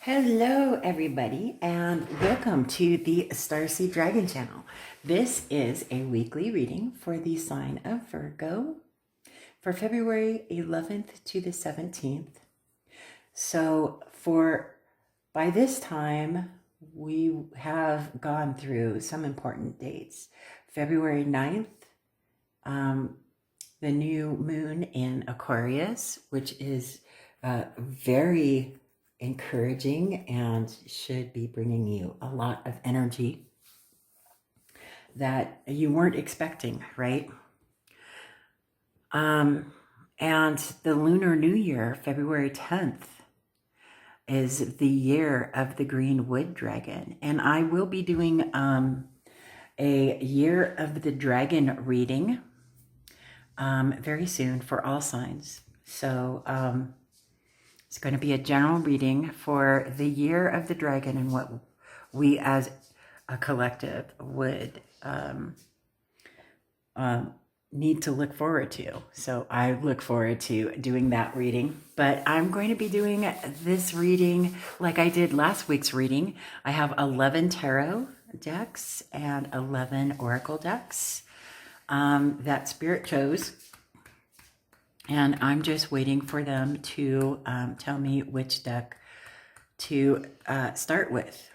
Hello, everybody, and welcome to the Starseed Dragon channel. This is a weekly reading for the sign of Virgo for February 11th to the 17th. So by this time, we have gone through some important dates. February 9th, the new moon in Aquarius, which is very encouraging and should be bringing you a lot of energy that you weren't expecting, right? And the Lunar New Year, February 10th, is the year of the green wood dragon. And I will be doing a year of the dragon reading very soon for all signs. So it's going to be a general reading for the year of the dragon and what we as a collective would need to look forward to. So I look forward to doing that reading, but I'm going to be doing this reading like I did last week's reading. I have 11 tarot decks and 11 oracle decks that Spirit chose. And I'm just waiting for them to tell me which deck to start with.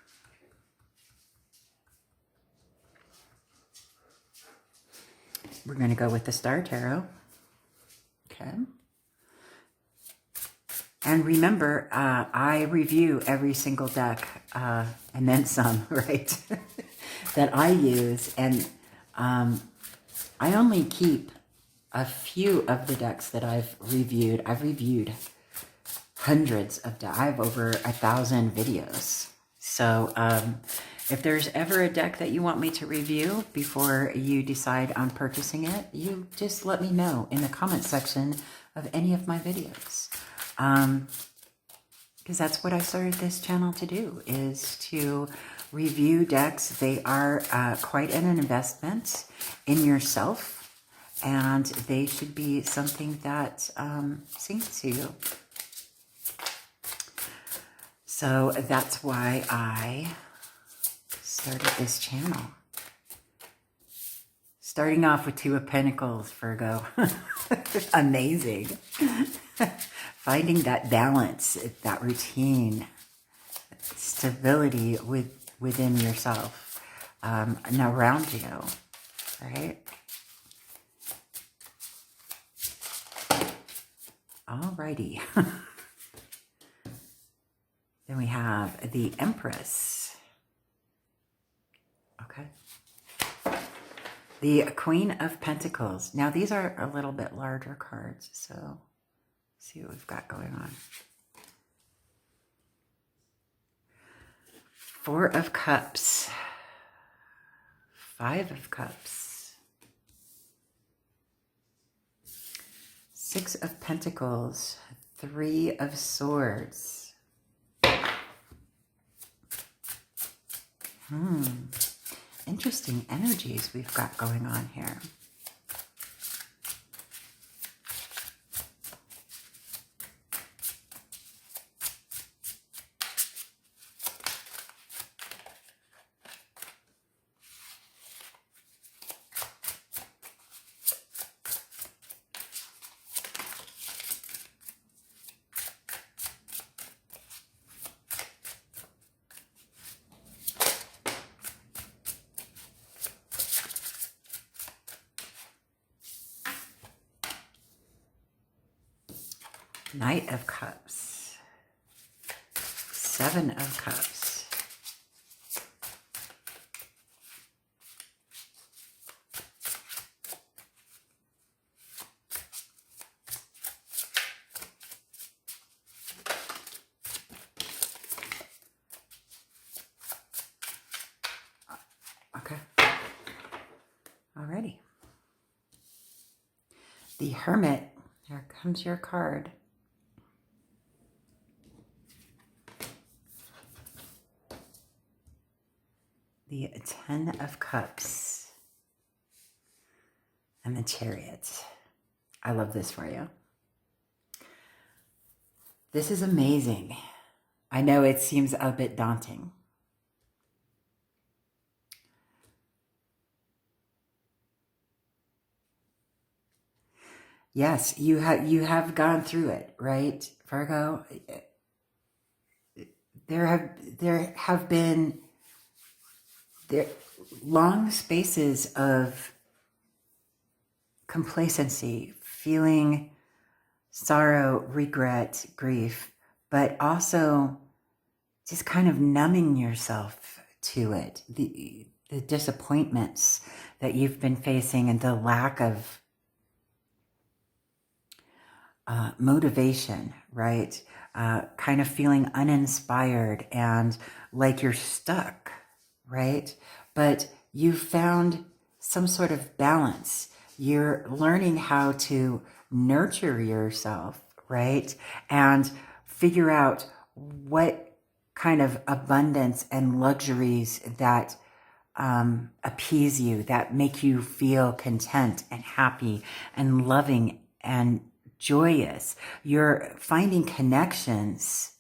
We're going to go with the Star Tarot. Okay. And remember, I review every single deck and then some, right, that I use. And I only keep a few of the decks that I've reviewed. I've reviewed hundreds of decks. I have over 1,000 videos. So if there's ever a deck that you want me to review before you decide on purchasing it, you just let me know in the comment section of any of my videos. Because that's what I started this channel to do, is to review decks. They are quite an investment in yourself. And they should be something that sings to you. So that's why I started this channel. Starting off with Two of Pentacles, Virgo. Amazing. Finding that balance, that routine, stability within yourself and around you, right? Alrighty. Then we have the Empress. Okay. The Queen of Pentacles. Now these are a little bit larger cards, so see what we've got going on. Four of Cups. Five of Cups. Six of Pentacles, Three of Swords. Interesting energies we've got going on here. Knight of Cups, Seven of Cups, okay, alrighty. The Hermit, here comes your card. The Ten of Cups and the Chariot. I love this for you. This is amazing. I know it seems a bit daunting. Yes, you have gone through it, right, Virgo? There have been there long spaces of complacency, feeling sorrow, regret, grief, but also just kind of numbing yourself to it. The disappointments that you've been facing and the lack of motivation, right? Kind of feeling uninspired and like you're stuck, right? But you found some sort of balance. You're learning how to nurture yourself, right? And figure out what kind of abundance and luxuries that appease you, that make you feel content and happy and loving and joyous. You're finding connections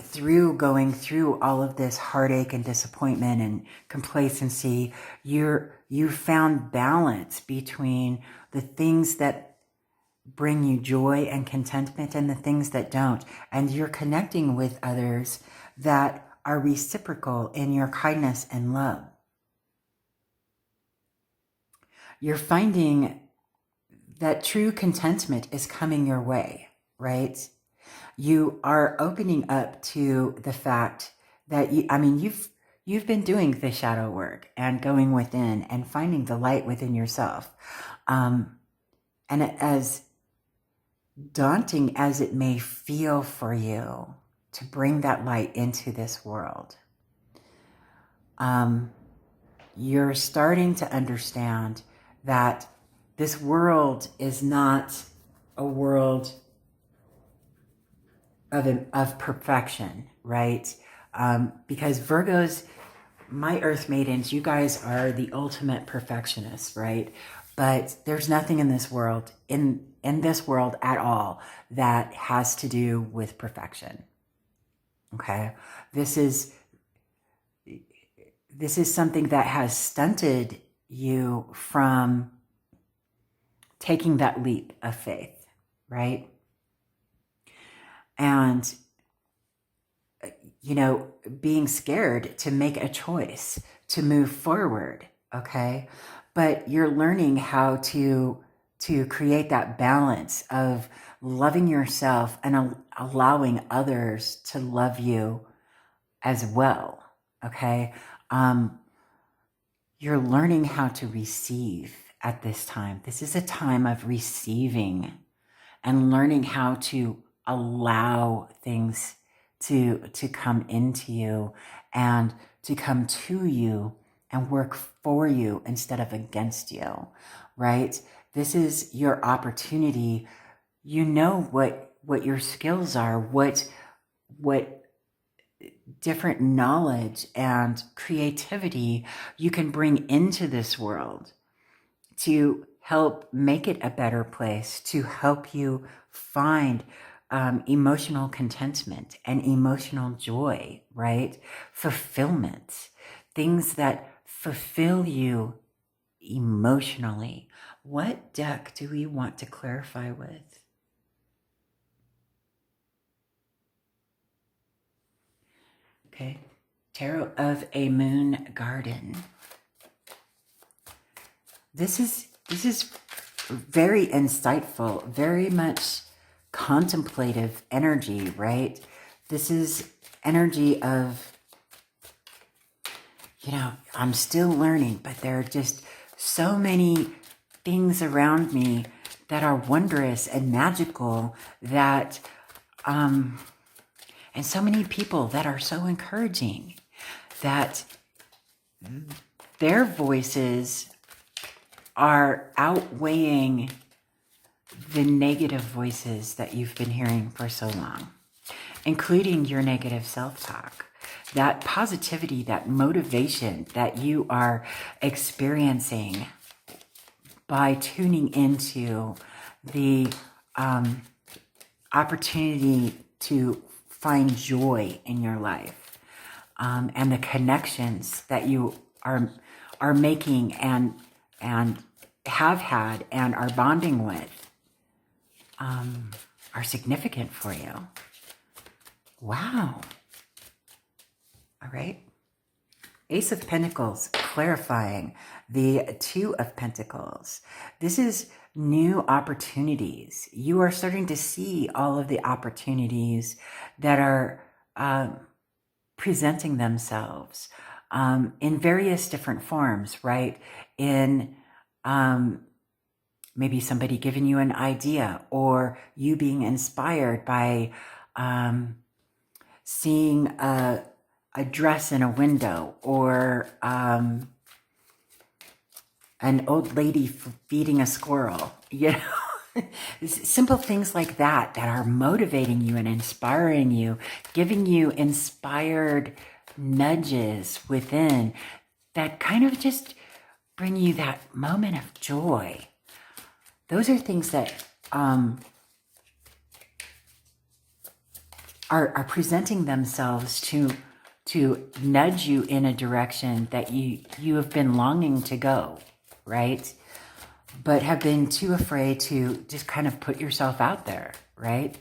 through going through all of this heartache and disappointment and complacency. You found balance between the things that bring you joy and contentment and the things that don't. And you're connecting with others that are reciprocal in your kindness and love. You're finding that true contentment is coming your way, right? You are opening up to the fact that you've been doing the shadow work and going within and finding the light within yourself. And as daunting as it may feel for you to bring that light into this world, you're starting to understand that this world is not a world of perfection, right? Because Virgos, my Earth Maidens, you guys are the ultimate perfectionists, right? But there's nothing in this world, in this world at all, that has to do with perfection. Okay? This is something that has stunted you from taking that leap of faith, right? And, being scared to make a choice, to move forward, okay? But you're learning how to create that balance of loving yourself and allowing others to love you as well, okay? You're learning how to receive at this time. This is a time of receiving and learning how to allow things to come into you and to come to you and work for you instead of against you, right? This is your opportunity. You know what your skills are, what different knowledge and creativity you can bring into this world to help make it a better place, to help you find emotional contentment and emotional joy, right? Fulfillment, things that fulfill you emotionally. What deck do we want to clarify with? Okay, Tarot of a Moon Garden. This is very insightful, very much contemplative energy, right? This is energy of, I'm still learning, but there are just so many things around me that are wondrous and magical that, and so many people that are so encouraging that their voices are outweighing the negative voices that you've been hearing for so long, including your negative self-talk. That positivity, that motivation that you are experiencing by tuning into the opportunity to find joy in your life, and the connections that you are making and have had and are bonding with are significant for you. Wow. All right. Ace of Pentacles, clarifying the Two of Pentacles. This is new opportunities. You are starting to see all of the opportunities that are presenting themselves in various different forms, right? In maybe somebody giving you an idea, or you being inspired by seeing a dress in a window, or an old lady feeding a squirrel, you know. Simple things like that are motivating you and inspiring you, giving you inspired nudges within that kind of just bring you that moment of joy. Those are things that are presenting themselves to nudge you in a direction that you have been longing to go, right? But have been too afraid to just kind of put yourself out there, right?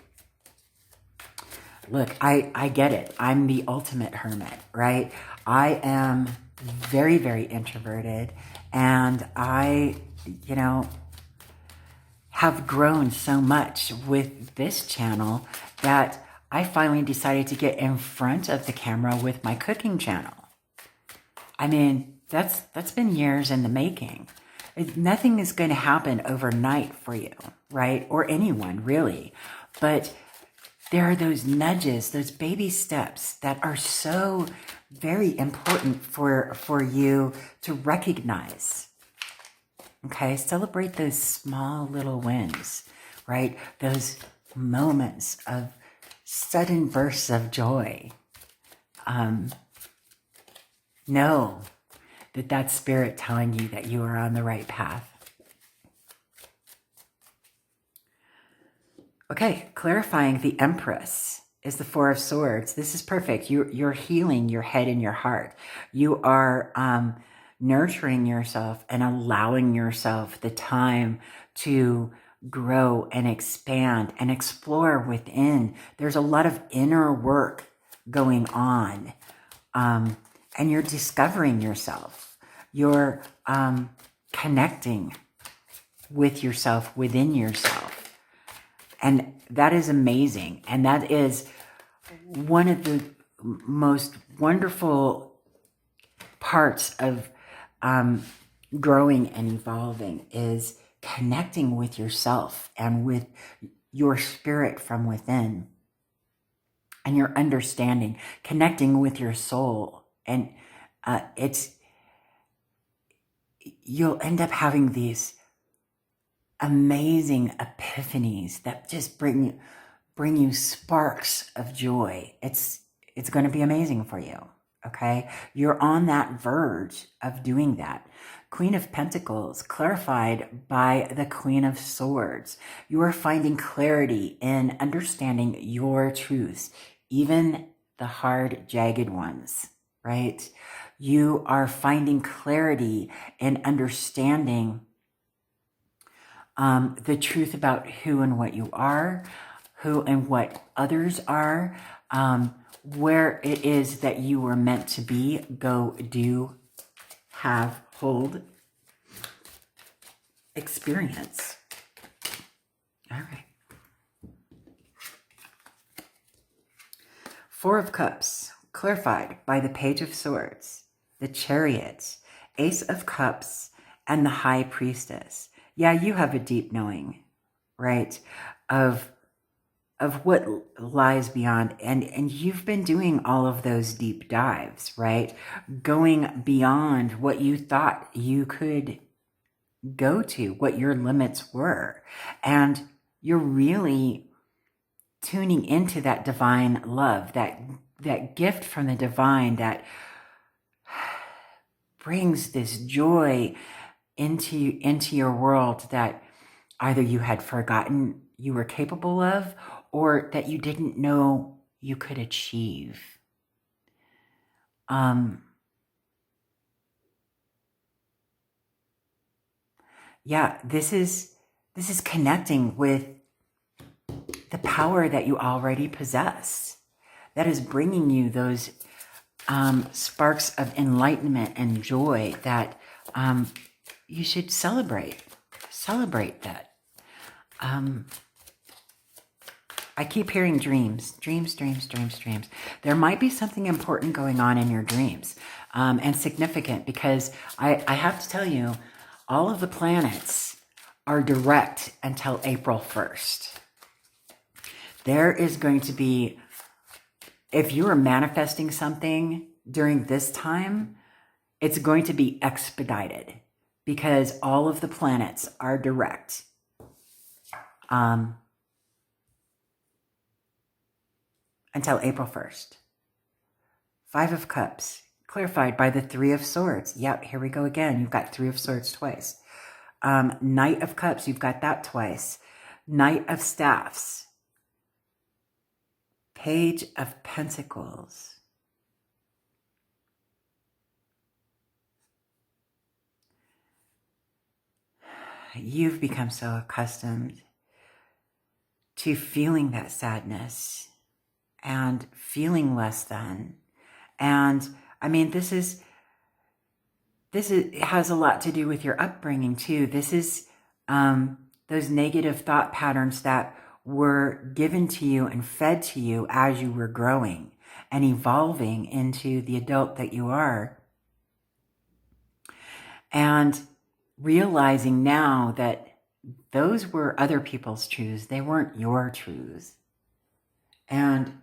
Look, I get it. I'm the ultimate hermit, right? I am very, very introverted, and I, you know, have grown so much with this channel that I finally decided to get in front of the camera with my cooking channel. I mean, that's been years in the making. Nothing is going to happen overnight for you, right? Or anyone, really. But there are those nudges, those baby steps that are so very important for you to recognize. Okay, celebrate those small little wins, right? Those moments of sudden bursts of joy. Know that that's spirit telling you that you are on the right path. Okay, clarifying the Empress is the Four of Swords. This is perfect. You're healing your head and your heart. You are nurturing yourself and allowing yourself the time to grow and expand and explore within. There's a lot of inner work going on, and you're discovering yourself. You're connecting with yourself, within yourself. And that is amazing. And that is one of the most wonderful parts of growing and evolving, is connecting with yourself and with your spirit from within, and your understanding, connecting with your soul. And you'll end up having these amazing epiphanies that just bring you sparks of joy. It's going to be amazing for you. Okay, you're on that verge of doing that. Queen of Pentacles, clarified by the Queen of Swords. You are finding clarity in understanding your truths, even the hard, jagged ones, right? You are finding clarity in understanding the truth about who and what you are, who and what others are, where it is that you were meant to be, go, do, have, hold, experience. All right. Four of Cups, clarified by the Page of Swords, the Chariot, Ace of Cups, and the High Priestess. Yeah, you have a deep knowing, right, of what lies beyond. And you've been doing all of those deep dives, right? Going beyond what you thought you could go to, what your limits were. And you're really tuning into that divine love, that gift from the divine that brings this joy into your world that either you had forgotten you were capable of, or that you didn't know you could achieve. Yeah, this is connecting with the power that you already possess. That is bringing you those sparks of enlightenment and joy that you should celebrate. Celebrate that. I keep hearing dreams. Dreams. There might be something important going on in your dreams, and significant, because I have to tell you, all of the planets are direct until April 1st. There is going to be, if you are manifesting something during this time, it's going to be expedited because all of the planets are direct. Until April 1st. 5 of Cups, clarified by the 3 of Swords. Yep, here we go again. You've got 3 of Swords twice. Knight of Cups, you've got that twice. Knight of Staffs. Page of Pentacles. You've become so accustomed to feeling that sadness and feeling less than. And I mean, this has a lot to do with your upbringing too. This is those negative thought patterns that were given to you and fed to you as you were growing and evolving into the adult that you are. And realizing now that those were other people's truths. They weren't your truths. And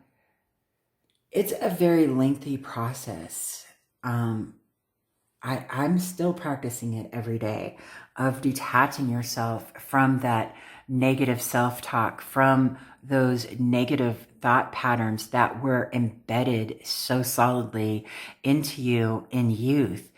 it's a very lengthy process. I'm still practicing it every day, of detaching yourself from that negative self-talk, from those negative thought patterns that were embedded so solidly into you in youth,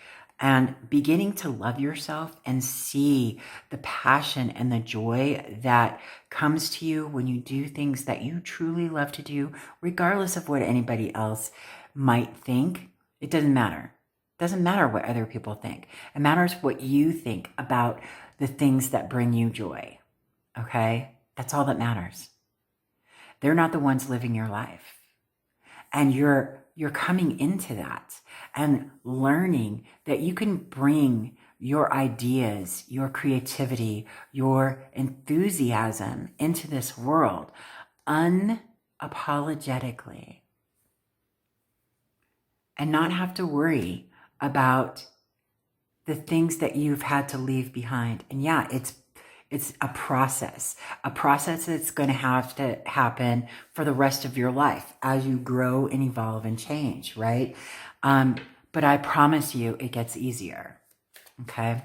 and beginning to love yourself and see the passion and the joy that comes to you when you do things that you truly love to do, regardless of what anybody else might think. It doesn't matter. It doesn't matter what other people think. It matters what you think about the things that bring you joy. Okay? That's all that matters. They're not the ones living your life. And you're coming into that and learning that you can bring your ideas, your creativity, your enthusiasm into this world unapologetically, and not have to worry about the things that you've had to leave behind. And yeah, it's a process that's going to have to happen for the rest of your life as you grow and evolve and change, right? But I promise you it gets easier, okay?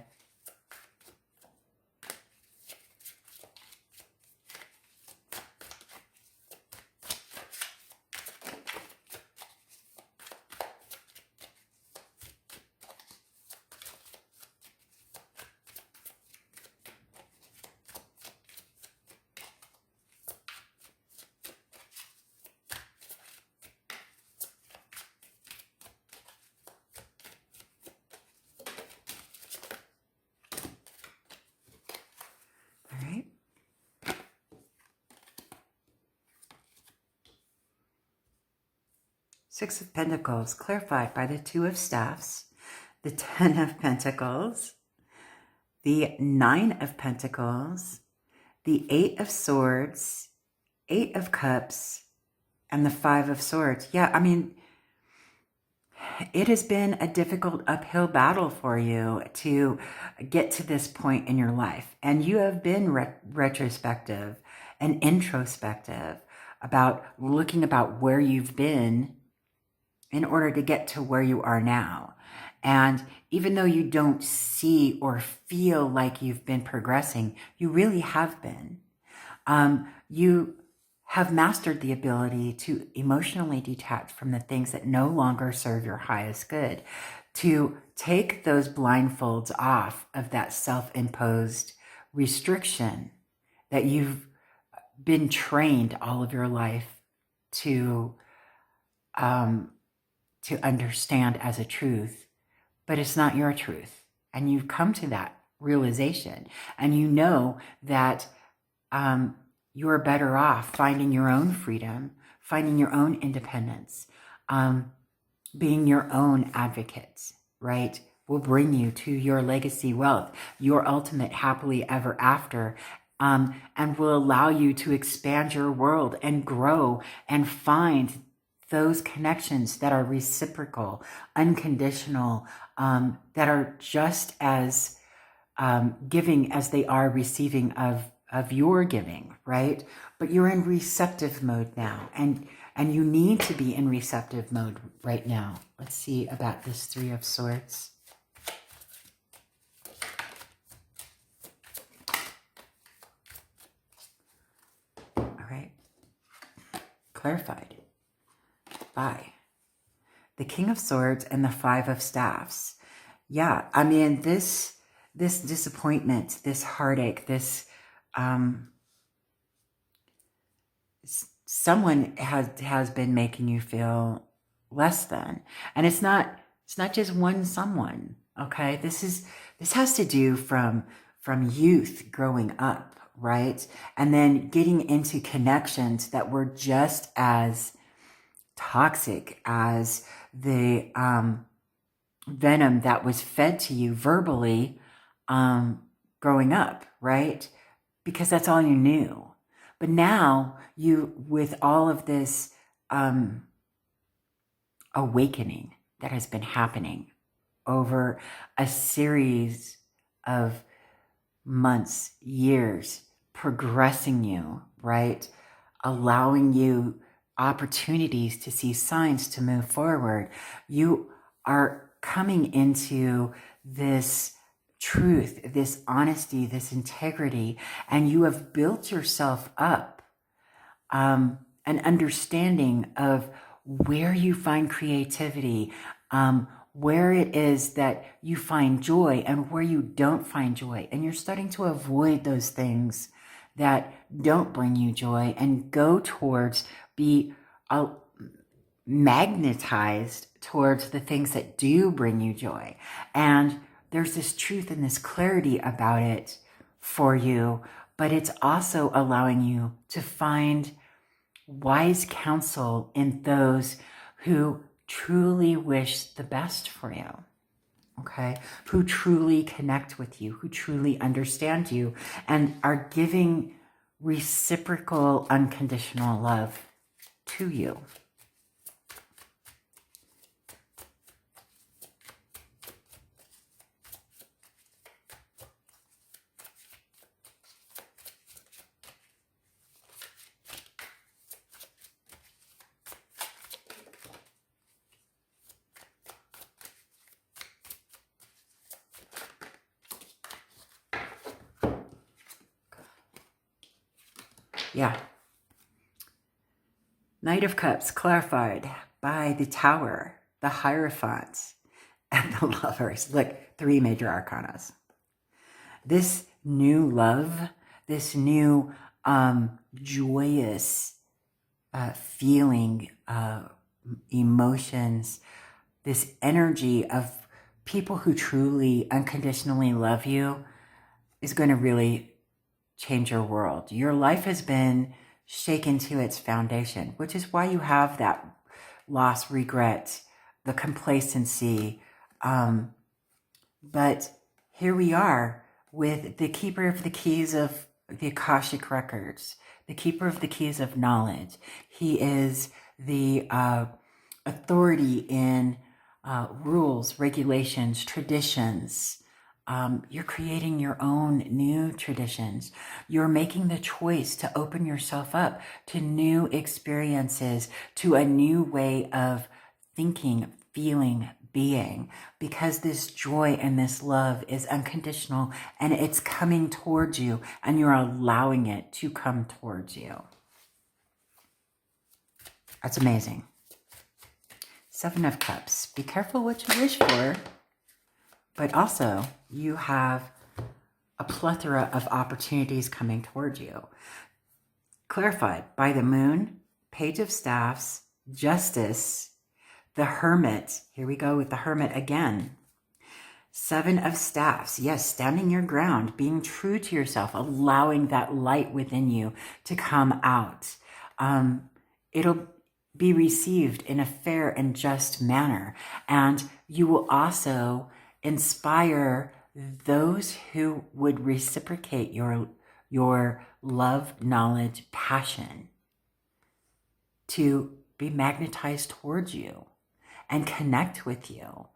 All right. Six of Pentacles, clarified by the 2 of Staffs, the 10 of Pentacles, the 9 of Pentacles, the 8 of Swords, 8 of Cups, and the 5 of Swords. Yeah, I mean, it has been a difficult uphill battle for you to get to this point in your life. And you have been retrospective and introspective about looking about where you've been in order to get to where you are now. And even though you don't see or feel like you've been progressing, you really have been. You have mastered the ability to emotionally detach from the things that no longer serve your highest good, to take those blindfolds off of that self-imposed restriction that you've been trained all of your life to to understand as a truth, but it's not your truth. And you've come to that realization, and you know that you're better off finding your own freedom, finding your own independence, being your own advocate, right? Will bring you to your legacy wealth, your ultimate happily ever after, and will allow you to expand your world and grow and find those connections that are reciprocal, unconditional, that are just as giving as they are receiving of your giving, right? But you're in receptive mode now, and you need to be in receptive mode right now. Let's see about this Three of Swords. All right. Clarified by the King of Swords and the Five of Staffs. Yeah, I mean, this disappointment, this heartache, this someone has been making you feel less than, and it's not just one someone. Okay, this has to do from youth growing up, right, and then getting into connections that were just as toxic as the venom that was fed to you verbally growing up, right? Because that's all you knew. But now you, with all of this awakening that has been happening over a series of months, years, progressing you, right? Allowing you opportunities to see signs to move forward. You are coming into this truth, this honesty, this integrity, and you have built yourself up an understanding of where you find creativity, where it is that you find joy and where you don't find joy. And you're starting to avoid those things that don't bring you joy and go towards, be magnetized towards the things that do bring you joy. And there's this truth and this clarity about it for you, but it's also allowing you to find wise counsel in those who truly wish the best for you, okay? Who truly connect with you, who truly understand you, and are giving reciprocal, unconditional love to you. Yeah. Knight of Cups clarified by the Tower, the Hierophant, and the Lovers. Look, 3 major arcanas. This new love, this new joyous feeling, emotions, this energy of people who truly unconditionally love you is going to really change your world. Your life has been shaken to its foundation, which is why you have that loss, regret, the complacency. But here we are with the keeper of the keys of the Akashic records, the keeper of the keys of knowledge. He is the authority in rules, regulations, traditions. You're creating your own new traditions. You're making the choice to open yourself up to new experiences, to a new way of thinking, feeling, being, because this joy and this love is unconditional and it's coming towards you and you're allowing it to come towards you. That's amazing. 7 of Cups. Be careful what you wish for. But also, you have a plethora of opportunities coming towards you. Clarified by the Moon, Page of Staffs, Justice, the Hermit. Here we go with the Hermit again. 7 of Staffs. Yes, standing your ground, being true to yourself, allowing that light within you to come out. It'll be received in a fair and just manner. And you will also inspire those who would reciprocate your love, knowledge, passion to be magnetized towards you and connect with you.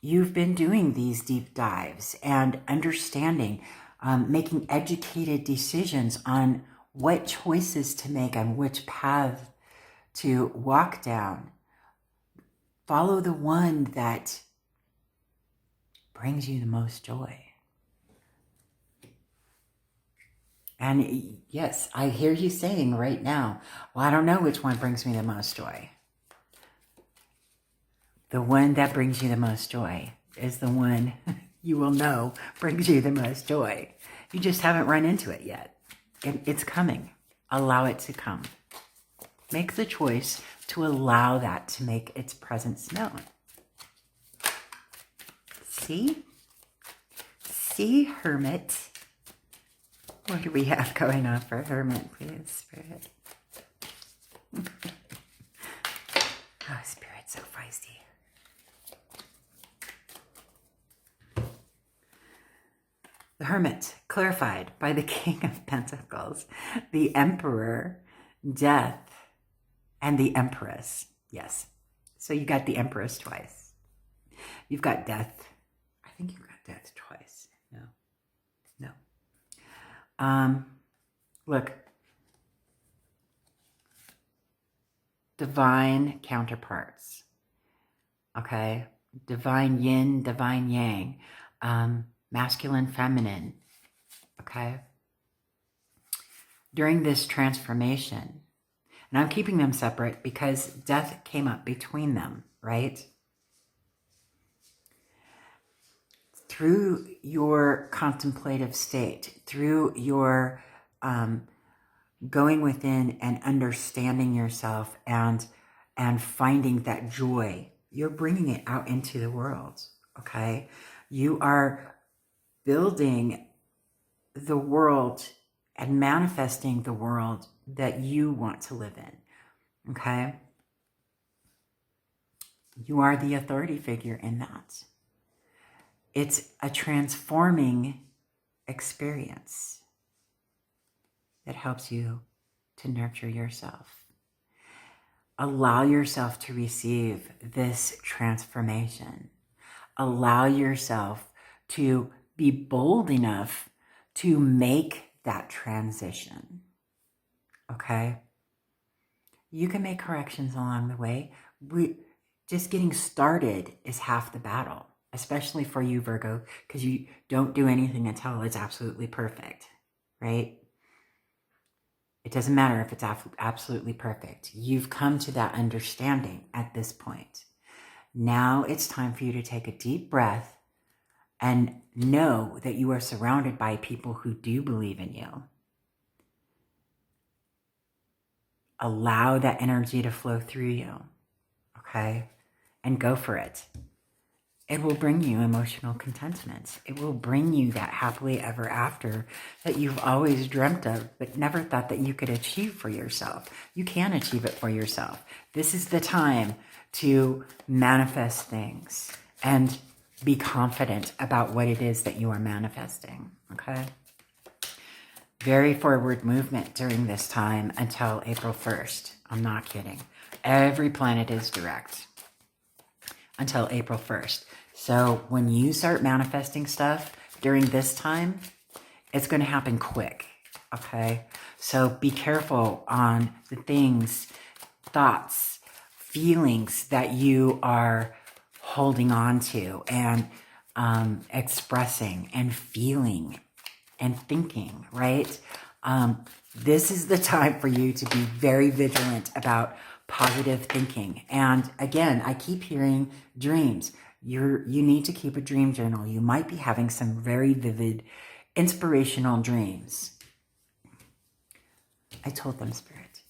You've been doing these deep dives and understanding, making educated decisions on what choices to make and which path to walk down. Follow the one that brings you the most joy. And yes, I hear you saying right now, well, I don't know which one brings me the most joy. The one that brings you the most joy is the one you will know brings you the most joy. You just haven't run into it yet. It's coming. Allow it to come. Make the choice to allow that to make its presence known. See? See, Hermit? What do we have going on for Hermit, please, Spirit? Oh, Spirit's so feisty. The Hermit, clarified by the King of Pentacles, the Emperor, Death, and the Empress. Yes. So you got the Empress twice. You've got Death. I think you've got Death twice. No. Look. Divine counterparts. Okay? Divine yin, divine yang. Masculine, feminine, okay? During this transformation, and I'm keeping them separate because death came up between them, right? Through your contemplative state, through your going within and understanding yourself and finding that joy, you're bringing it out into the world, okay? You are building the world and manifesting the world that you want to live in, okay? You are the authority figure in that. It's a transforming experience that helps you to nurture yourself. Allow yourself to receive this transformation. Allow yourself to be bold enough to make that transition, okay? You can make corrections along the way. Just getting started is half the battle, especially for you, Virgo, because you don't do anything until it's absolutely perfect, right? It doesn't matter if it's absolutely perfect. You've come to that understanding at this point. Now it's time for you to take a deep breath and know that you are surrounded by people who do believe in you. Allow that energy to flow through you, okay? And go for it. It will bring you emotional contentment. It will bring you that happily ever after that you've always dreamt of, but never thought that you could achieve for yourself. You can achieve it for yourself. This is the time to manifest things and be confident about what it is that you are manifesting, okay? Very forward movement during this time until April 1st. I'm not kidding. Every planet is direct until April 1st. So when you start manifesting stuff during this time, it's going to happen quick, okay? So be careful on the things, thoughts, feelings that you are holding on to and expressing and feeling and thinking, right? This is the time for you to be very vigilant about positive thinking. And again, I keep hearing dreams. You need to keep a dream journal. You might be having some very vivid, inspirational dreams. I told them, Spirit.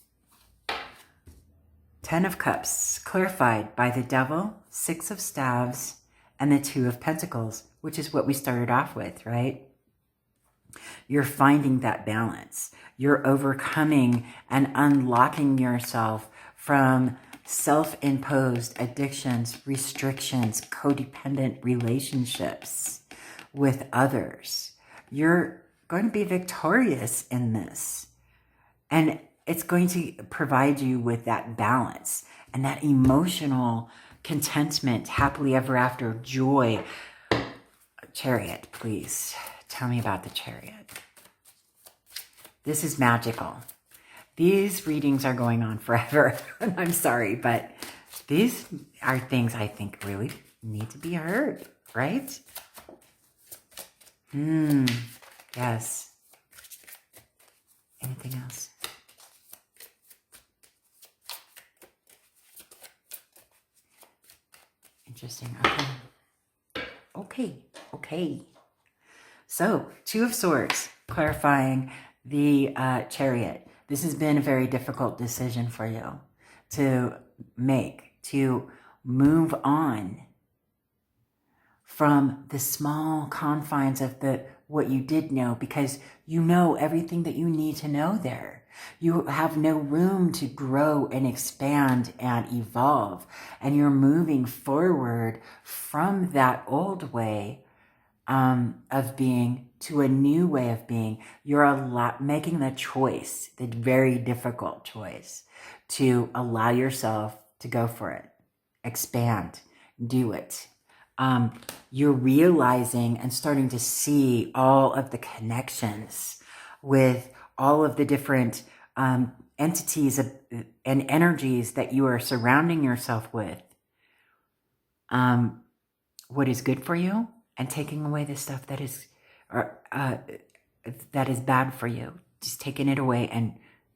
Ten of Cups, clarified by the Devil, Six of Staves, and the Two of Pentacles, which is what we started off with, right? You're finding that balance. You're overcoming and unlocking yourself from self-imposed addictions, restrictions, codependent relationships with others. You're going to be victorious in this. And it's going to provide you with that balance and that emotional contentment, happily ever after, joy. Chariot, please. Tell me about the Chariot. This is magical. These readings are going on forever. I'm sorry, but these are things I think really need to be heard, right? Yes. Anything else? Interesting. Okay. So, Two of Swords, clarifying the Chariot. This has been a very difficult decision for you to make, to move on from the small confines of what you did know, because you know everything that you need to know there. You have no room to grow and expand and evolve, and you're moving forward from that old way of being to a new way of being. You're making the choice, the very difficult choice, to allow yourself to go for it, expand, do it. You're realizing and starting to see all of the connections with all of the different entities and energies that you are surrounding yourself with. What is good for you, and taking away the stuff that is bad for you. Just taking it away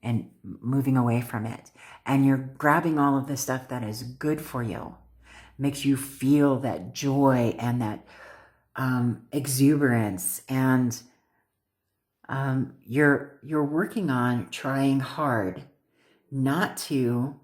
and moving away from it. And you're grabbing all of the stuff that is good for you. Makes you feel that joy and that exuberance, and you're working on trying hard not to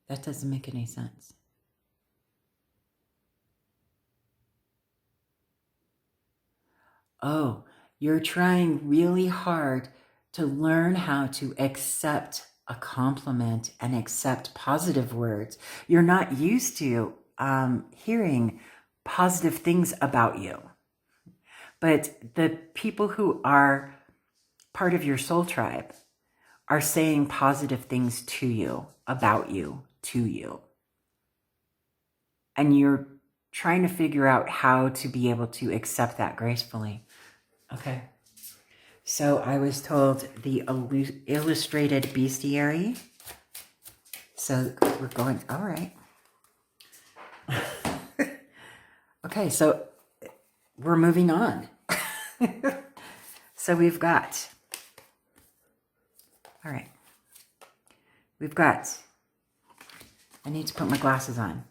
that doesn't make any sense. Oh, you're trying really hard to learn how to accept a compliment and accept positive words. You're not used to hearing positive things about you. But the people who are part of your soul tribe are saying positive things to you, about you, to you. And you're trying to figure out how to be able to accept that gracefully. Okay. So I was told the illustrated bestiary. So we're going, all right. Okay, so we're moving on. So we've got, all right. We've got, I need to put my glasses on.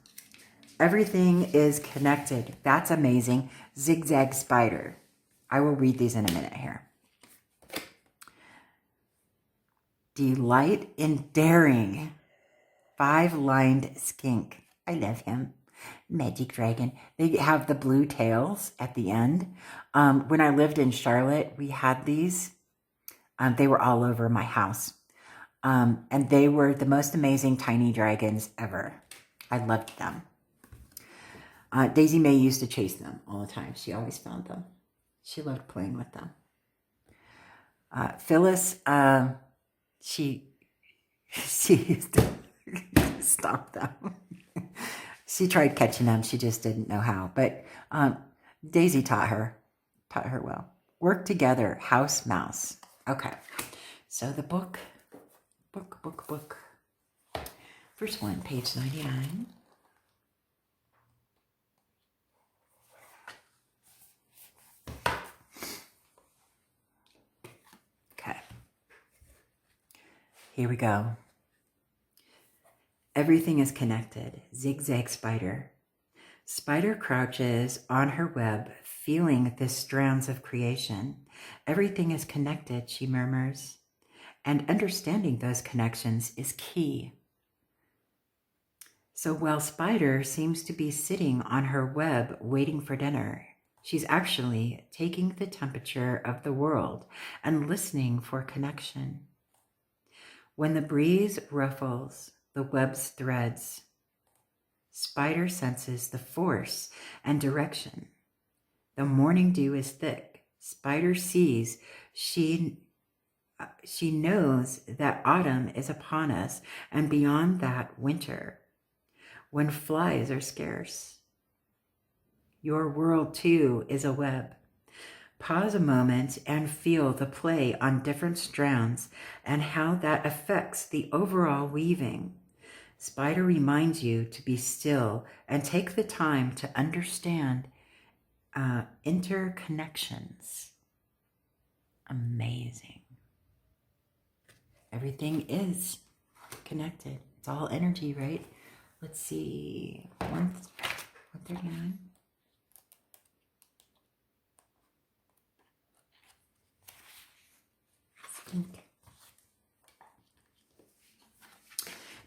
Everything is connected. That's amazing. Zigzag spider. I will read these in a minute here. Delight in daring. Five-lined skink. I love him. Magic dragon. They have the blue tails at the end. When I lived in Charlotte, we had these. They were all over my house. And they were the most amazing tiny dragons ever. I loved them. Daisy May used to chase them all the time. She always found them. She loved playing with them. Phyllis, she used to stop them. She tried catching them. She just didn't know how. But Daisy taught her well. Work together, house mouse. Okay. So the book. First one, page 99. Okay. Here we go. Everything is connected. Zigzag spider. Spider crouches on her web, feeling the strands of creation. Everything is connected, she murmurs, and understanding those connections is key. So while Spider seems to be sitting on her web waiting for dinner, she's actually taking the temperature of the world and listening for connection. When the breeze ruffles the web's threads, Spider senses the force and direction. The morning dew is thick. Spider sees, she knows that autumn is upon us, and beyond that, winter, when flies are scarce. Your world, too, is a web. Pause a moment and feel the play on different strands and how that affects the overall weaving. Spider reminds you to be still and take the time to understand interconnections. Amazing. Everything is connected. It's all energy, right? Let's see. 139.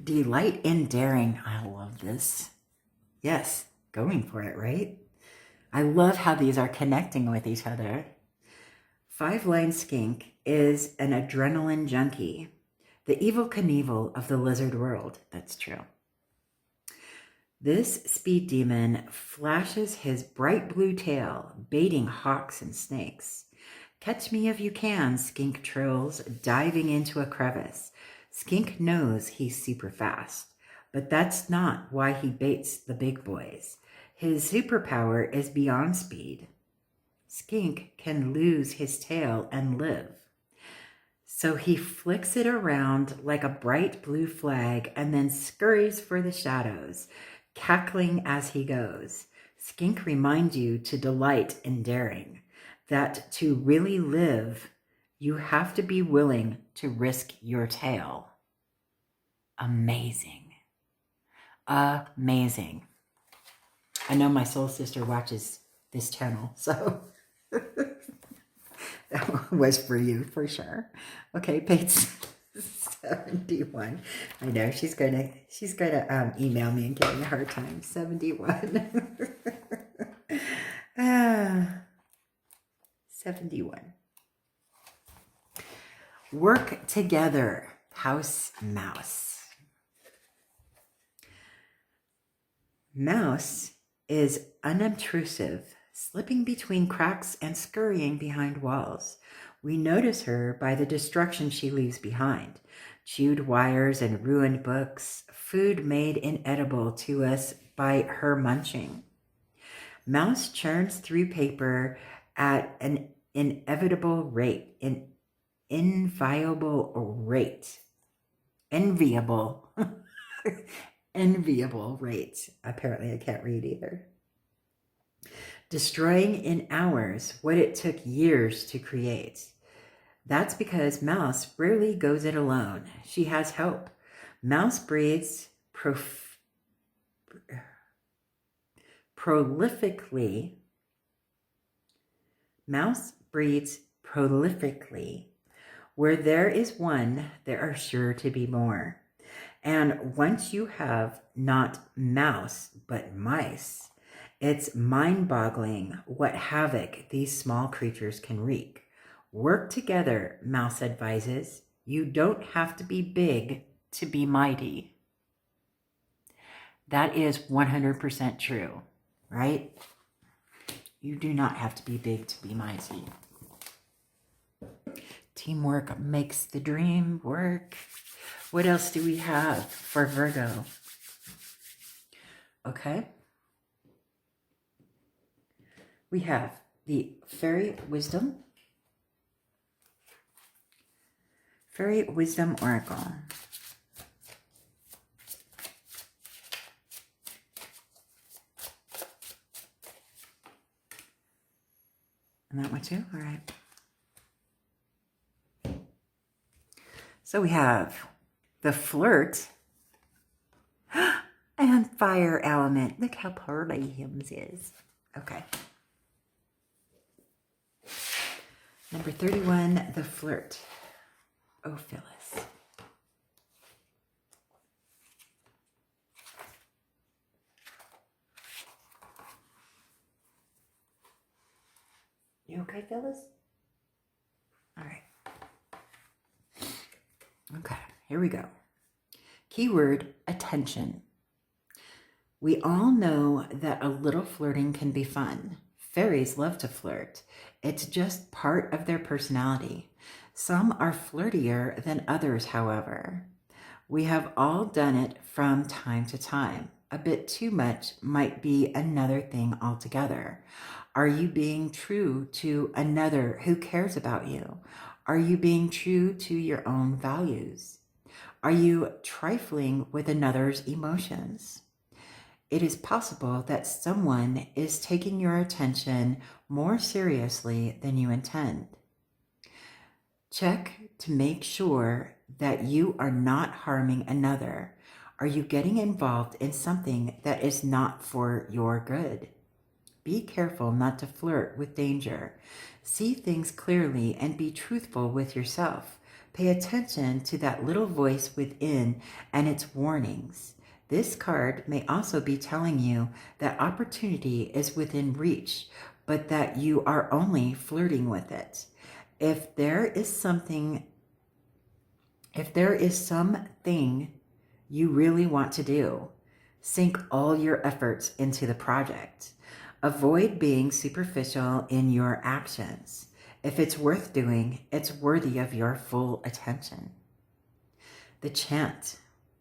Delight in daring. I love this. Yes, going for it, right? I love how these are connecting with each other. 5-line skink is an adrenaline junkie, the Evil Knievel of the lizard world. That's true. This speed demon flashes his bright blue tail, baiting hawks and snakes. Catch me if you can, skink trills, diving into a crevice. Skink knows he's super fast, but that's not why he baits the big boys. His superpower is beyond speed. Skink can lose his tail and live. So he flicks it around like a bright blue flag and then scurries for the shadows, cackling as he goes. Skink reminds you to delight in daring, that to really live, you have to be willing to risk your tail. Amazing. Amazing. I know my soul sister watches this channel, so that was for you for sure. Okay, page 71. I know she's gonna email me and give me a hard time. 71. 71. Work together, house mouse. Mouse is unobtrusive, slipping between cracks and scurrying behind walls. We notice her by the destruction she leaves behind. Chewed wires and ruined books, food made inedible to us by her munching. Mouse churns through paper at an enviable rate. Enviable rate. Apparently I can't read either. Destroying in hours what it took years to create. That's because Mouse rarely goes it alone. She has help. Mouse breeds prolifically. Mouse breeds prolifically. Where there is one, there are sure to be more. And once you have not mouse, but mice, it's mind-boggling what havoc these small creatures can wreak. Work together, Mouse advises. You don't have to be big to be mighty. That is 100% true, right? You do not have to be big to be mighty. Teamwork makes the dream work. What else do we have for Virgo? Okay. We have the Fairy Wisdom Oracle. And that one too? All right. So we have the Flirt And fire element. Look how pretty hymns is. Okay. Number 31, the flirt. Oh, Phyllis. You okay, Phyllis? All right. Okay, here we go. Keyword, attention. We all know that a little flirting can be fun. Fairies love to flirt. It's just part of their personality. Some are flirtier than others, however. We have all done it from time to time. A bit too much might be another thing altogether. Are you being true to another who cares about you? Are you being true to your own values? Are you trifling with another's emotions? It is possible that someone is taking your attention more seriously than you intend. Check to make sure that you are not harming another. Are you getting involved in something that is not for your good? Be careful not to flirt with danger. See things clearly and be truthful with yourself. Pay attention to that little voice within and its warnings. This card may also be telling you that opportunity is within reach, but that you are only flirting with it. If there is something you really want to do, sink all your efforts into the project. Avoid being superficial in your actions. If it's worth doing, it's worthy of your full attention. The chant.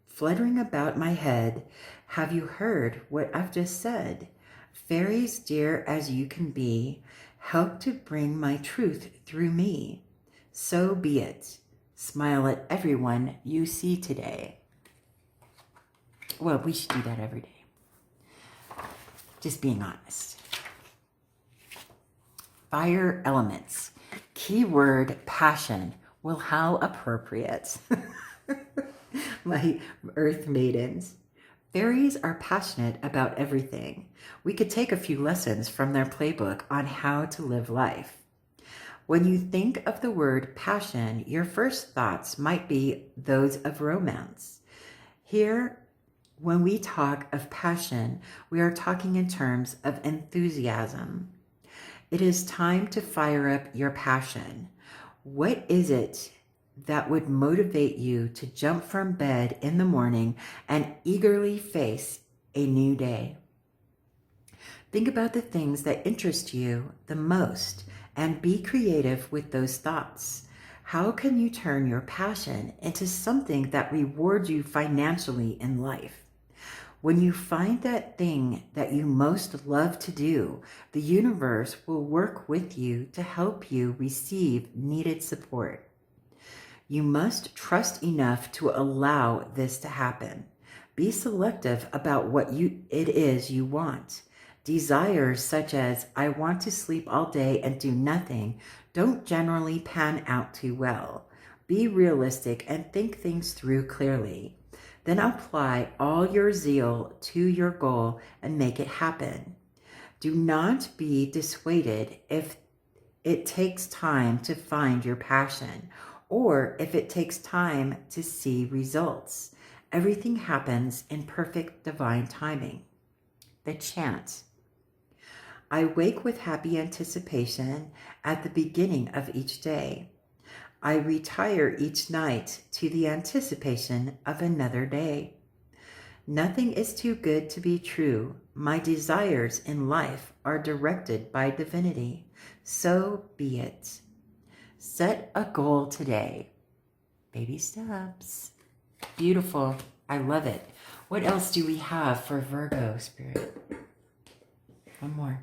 Fluttering about my head, have you heard what I've just said? Fairies dear as you can be, help to bring my truth through me. So be it. Smile at everyone you see today. Well, we should do that every day. Just being honest. Fire elements. Keyword, passion. Well, how appropriate. My earth maidens. Fairies are passionate about everything. We could take a few lessons from their playbook on how to live life. When you think of the word passion, your first thoughts might be those of romance. Here, when we talk of passion, we are talking in terms of enthusiasm. It is time to fire up your passion. What is it that would motivate you to jump from bed in the morning and eagerly face a new day? Think about the things that interest you the most and be creative with those thoughts. How can you turn your passion into something that rewards you financially in life? When you find that thing that you most love to do, the universe will work with you to help you receive needed support. You must trust enough to allow this to happen. Be selective about what it is you want. Desires such as, I want to sleep all day and do nothing, don't generally pan out too well. Be realistic and think things through clearly. Then apply all your zeal to your goal and make it happen. Do not be dissuaded if it takes time to find your passion, or if it takes time to see results. Everything happens in perfect divine timing. The chant. I wake with happy anticipation at the beginning of each day. I retire each night to the anticipation of another day. Nothing is too good to be true. My desires in life are directed by divinity. So be it. Set a goal today. Baby steps. Beautiful. I love it. What else do we have for Virgo, Spirit? One more.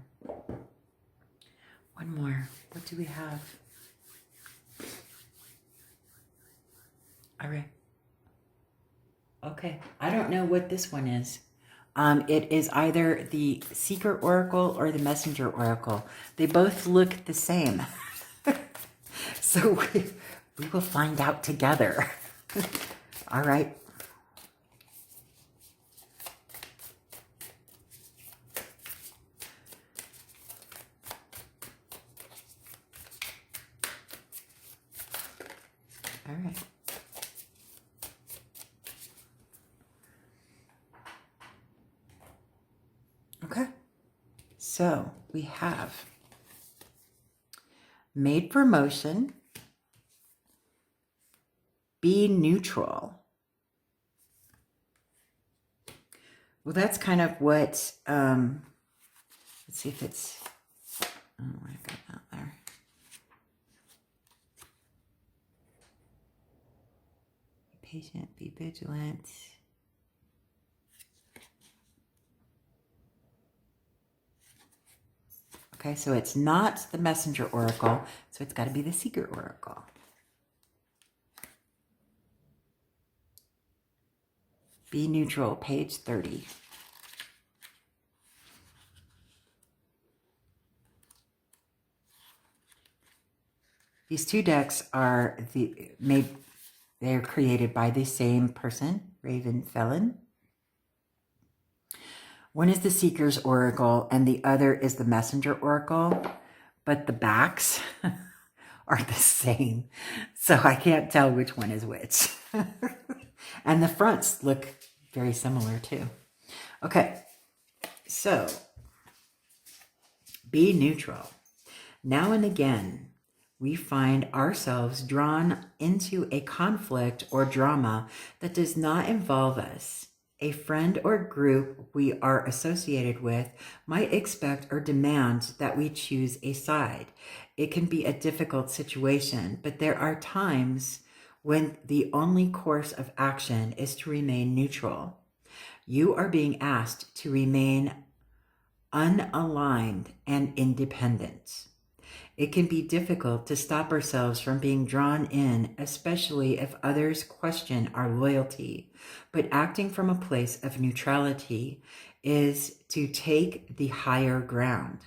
One more. What do we have? All right. Okay. I don't know what this one is. It is either the Seeker Oracle or the Messenger Oracle. They both look the same. So we will find out together. All right. All right. Okay. So we have made for motion, be neutral. Well, that's kind of what, let's see if it's, oh, I got that there. Be patient, be vigilant. Okay, so it's not the messenger oracle, so it's got to be the seeker oracle. Be neutral, page 30. These two decks are they're created by the same person, Raven Felon. One is the Seeker's Oracle and the other is the Messenger Oracle, but the backs are the same. So I can't tell which one is which. And the fronts look very similar too. Okay, so be neutral. Now and again, we find ourselves drawn into a conflict or drama that does not involve us. A friend or group we are associated with might expect or demand that we choose a side. It can be a difficult situation, but there are times when the only course of action is to remain neutral. You are being asked to remain unaligned and independent. It can be difficult to stop ourselves from being drawn in, especially if others question our loyalty. But acting from a place of neutrality is to take the higher ground.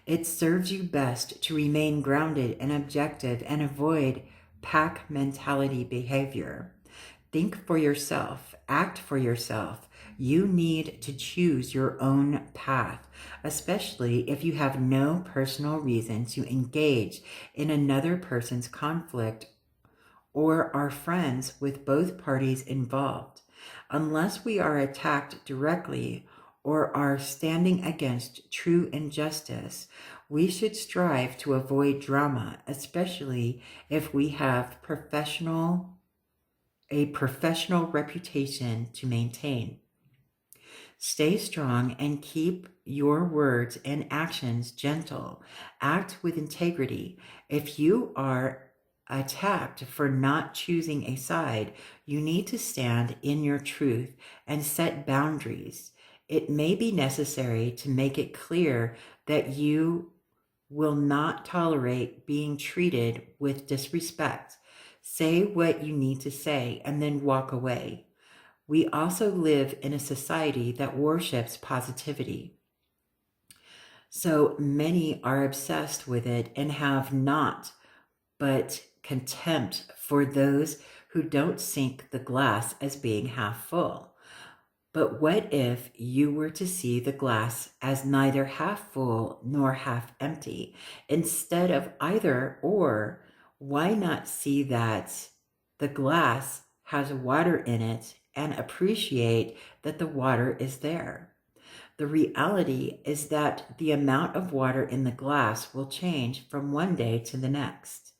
It serves you best to remain grounded and objective and avoid pack mentality behavior. Think for yourself, act for yourself. You need to choose your own path, especially if you have no personal reason to engage in another person's conflict or are friends with both parties involved. Unless we are attacked directly or are standing against true injustice, we should strive to avoid drama, especially if we have a professional reputation to maintain. Stay strong and keep your words and actions gentle. Act with integrity. If you are attacked for not choosing a side, you need to stand in your truth and set boundaries. It may be necessary to make it clear that you will not tolerate being treated with disrespect. Say what you need to say and then walk away. We also live in a society that worships positivity. So many are obsessed with it and have not but contempt for those who don't see the glass as being half full. But what if you were to see the glass as neither half full nor half empty? Instead of either or, why not see that the glass has water in it and appreciate that the water is there? The reality is that the amount of water in the glass will change from one day to the next.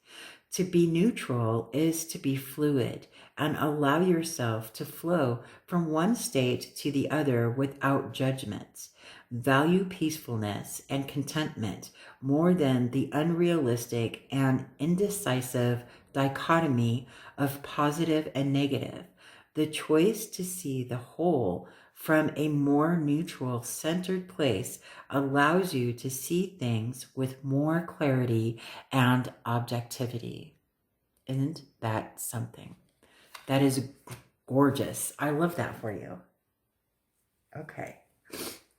To be neutral is to be fluid and allow yourself to flow from one state to the other without judgment. Value peacefulness and contentment more than the unrealistic and indecisive dichotomy of positive and negative. The choice to see the whole from a more neutral, centered place allows you to see things with more clarity and objectivity. Isn't that something? That is gorgeous. I love that for you. Okay.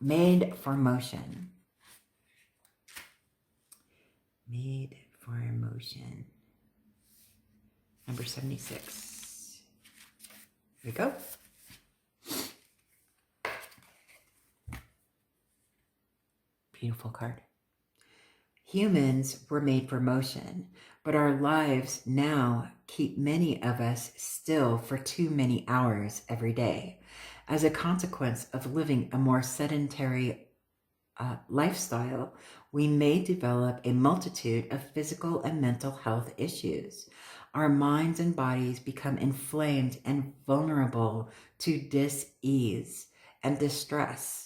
Made for motion. Made for motion. Number 76. Here we go. Beautiful card. Humans were made for motion, but our lives now keep many of us still for too many hours every day. As a consequence of living a more sedentary lifestyle, we may develop a multitude of physical and mental health issues. Our minds and bodies become inflamed and vulnerable to dis-ease and distress.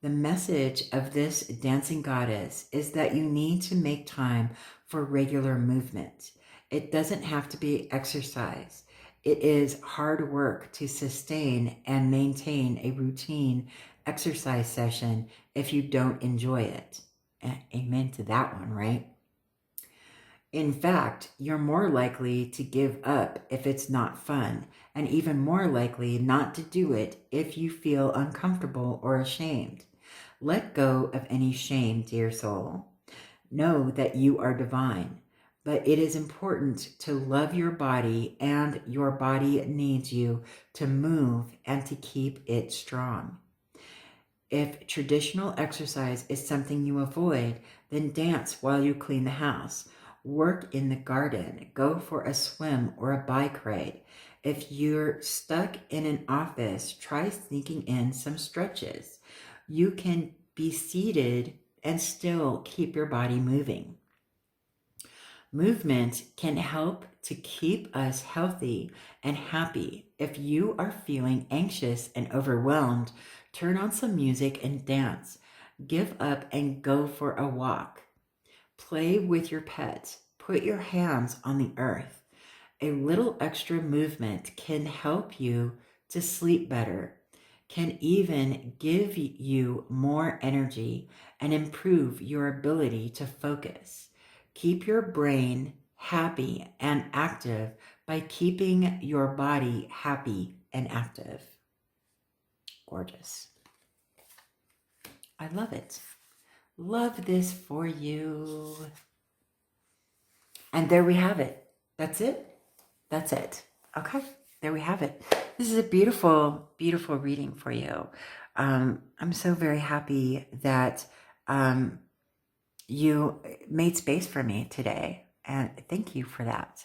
The message of this dancing goddess is that you need to make time for regular movement. It doesn't have to be exercise. It is hard work to sustain and maintain a routine exercise session if you don't enjoy it. Amen to that one, right? In fact, you're more likely to give up if it's not fun, and even more likely not to do it if you feel uncomfortable or ashamed. Let go of any shame, dear soul. Know that you are divine, but it is important to love your body, and your body needs you to move and to keep it strong. If traditional exercise is something you avoid, then dance while you clean the house. Work in the garden. Go for a swim or a bike ride. If you're stuck in an office, try sneaking in some stretches. You can be seated and still keep your body moving. Movement can help to keep us healthy and happy. If you are feeling anxious and overwhelmed, turn on some music and dance. Give up and go for a walk. Play with your pets. Put your hands on the earth. A little extra movement can help you to sleep better, can even give you more energy and improve your ability to focus. Keep your brain happy and active by keeping your body happy and active. Gorgeous. I love it. Love this for you. And there we have it. That's it. That's it. Okay. There we have it. This is a beautiful, beautiful reading for you. I'm so very happy that you made space for me today. And thank you for that.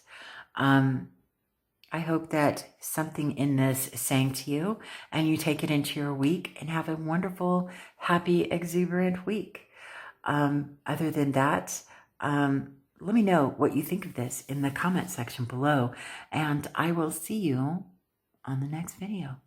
I hope that something in this sang to you and you take it into your week and have a wonderful, happy, exuberant week. Other than that, let me know what you think of this in the comment section below, and I will see you on the next video.